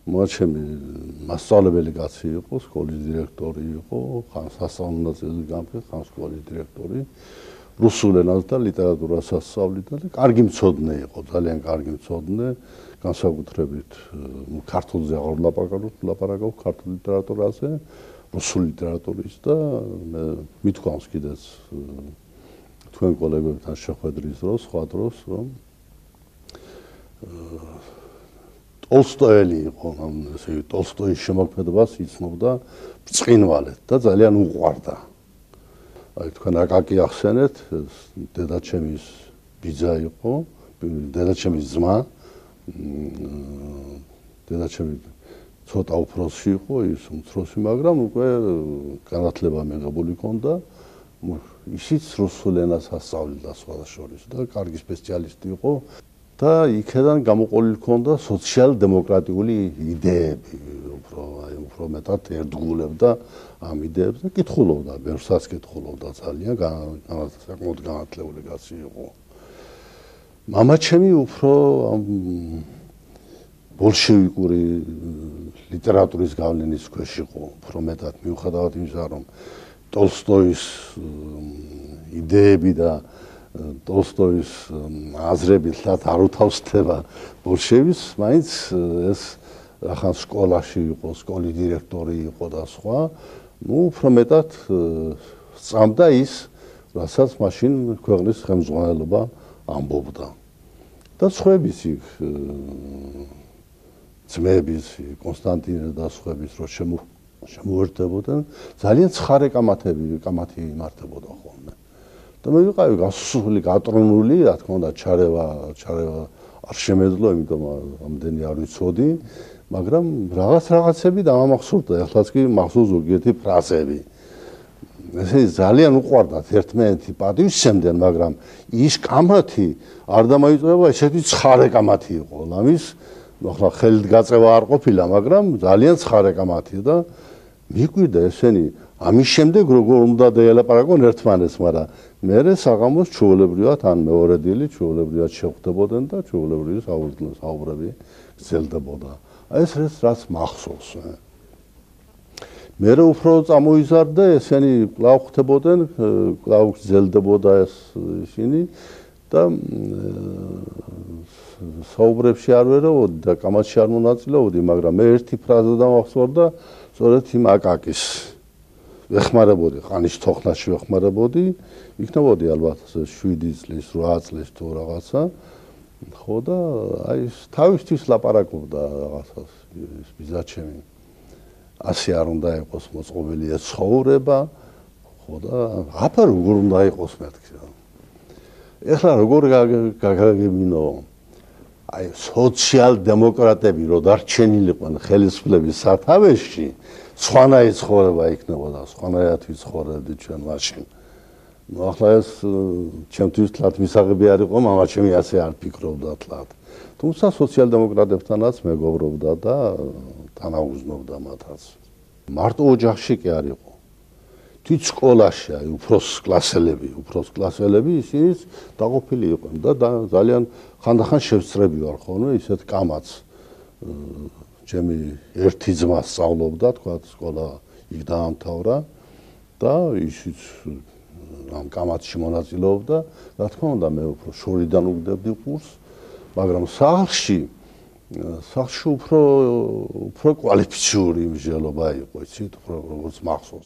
მოაჩემი მასწავლებელი კაცი იყო, სკოლის დირექტორი იყო, ხან სასწავლებელი გამხი, ხან სკოლის დირექტორი. რუსულ ენას და ლიტერატურას ასწავლიდა და კარგი მცოდნე იყო, ძალიან კარგი მცოდნე, განსაკუთრებით ქართულზე აღარ ლაპარაკობ ქართულ ლიტერატურაზე, რუსულ ლიტერატურის და მე მithქვამს კიდეც თქვენ კოლეგებთან შეხვედრის დროს, სხვა დროს, რომ ტოლსტოელი იყო, ესე იგი ტოლსტოის შემოქმედებას იცნობდა ბრწყინვალედ და ძალიან უყვარდა. აი თქვენ აკაკი ახსენეთ, დედაჩემის ბიძა იყო, დედაჩემის ძმა, დედაჩემი ცოტა უფროსი იყო, ის უმცროსი, მაგრამ უკვე განათლება მიღებული ჰქონდა. ისიც რუსულ ენას ასწავლიდა სხვადასხვა და კარგი სპეციალისტი იყო და იქიდან გამოყოლილი ჰქონდა სოციალ-დემოკრატიული იდეები, უფრო მეტად ერთგულებდა ამ იდეებს და კითხულობდა, ბევრსაც კითხულობდა, ძალიან საკმაოდ განათლებული კაცი იყო. მამაჩემი უფრო ბოლშევიკური ლიტერატურის გავლენის ქვეშ იყო, უფრო მეტად მიუხედავად იმისა, რომ ტოლსტოის იდეები და ტოლსტოის აზრები არ უთავსდება ბოლშევიზმს, მაინც ეს ახან სკოლაში იყო, სკოლის დირექტორი იყო და სხვა, უფრო მეტად სწამდა ის, რასაც მაშინ ქვეყნის ხელმძღვანელობა ამბობდა. და სხვების იქ ძმების, კონსტანტინე და სხვების რო შემოერთებოდნენ, ძალიან ცხარე კამათი იმართებოდა ხოლმე. და მე ვიყავი გასული, გატრონული, რა თქმა უნდა, ჩარევა არ შემეძლო, იმიტომ ამდენი არ ვიცოდი, მაგრამ რაღაცები დამამახსოვრდა, ახლაც კი მახსოვს ზოგიერთი ფრაზები. ესე ძალიან უყვარდათ ერთმანეთი პატივისცემდნენ, მაგრამ ის კამათი არ დამოიწურება, ესეთი ცხარე კამათი იყო. ამის ახლა ხელით გაწევა არ ყოფილა, მაგრამ ძალიან ცხარე კამათი და მიგვიდა ესენი ამის შემდეგ როგორ უნდა დაელაპარაკონ ერთმანეთს, მაგრამ მერე საღამოს ჩვეულებრივად ან მეორე დილით ჩვეულებრივად შეხვდებოდნენ და ჩვეულებრივი საუბრები გრძელდებოდა. ეს რაც მახსოვს. მერე უფრო წამოიზარდა, ესენი კვლავ ხვდებოდნენ, კვლავ გრძელდებოდა ისინი და საუბრებში არ ვერაოდი და კამათში არ მონაწილეობდი, მაგრამ მე ერთი ფრაზა დამახსოვრდა, სწორედ იმ აკაკის. ვეხმარებოდი, ყანის თოხნაში ვეხმარებოდი, იქნებოდი ალბათ 7 წლის, 8 წლის თუ რაღაცა. ხო და აი თავისთვის ლაპარაკობდა რაღაცას ის ბიძაჩემი. ასე არ უნდა იყოს მოწყობილი ეს ცხოვრება, ხო და აფა როგორ უნდა იყოს მეთქი. ეხლა როგორ გაგაგებინო? აი სოციალ-დემოკრატები რო დარჩენილიყვნენ ხელისუფლების სათავეში, სხვანაირ ცხოვრება იქნებოდა, სხვანაირად ვიცხოვრებდი ჩვენ მაშინ. ნუ ახლა ეს ჩემთვის თლათ მისაღები არ იყო, მამაჩემი ასე არ ფიქრობდა თლათ. თუმცა სოციალ-დემოკრატებთანაც მეგობრობდა და თანაუგრძნობდა მათაც. მარტო ოჯახში კი არ იყო. თვით სკოლაში, აი უფროს კლასელები ისინიც დაყოფილი იყვნენ და ძალიან ხანდახან შევსწრები ვარ ხოლმე, ისეთ კამათს ჩემი ერთი ძმა სწავლობდა, თქვა სკოლა იქ დაამთავრა და ისიც ამ კამათში მონაწილეობდა, რა თქმა უნდა მე უფრო შორიდან უგდებდი კურსს, მაგრამ სახლში უფრო კვალიფიციური მსჯელობა იყო, იცით, როგორც მახსოვს.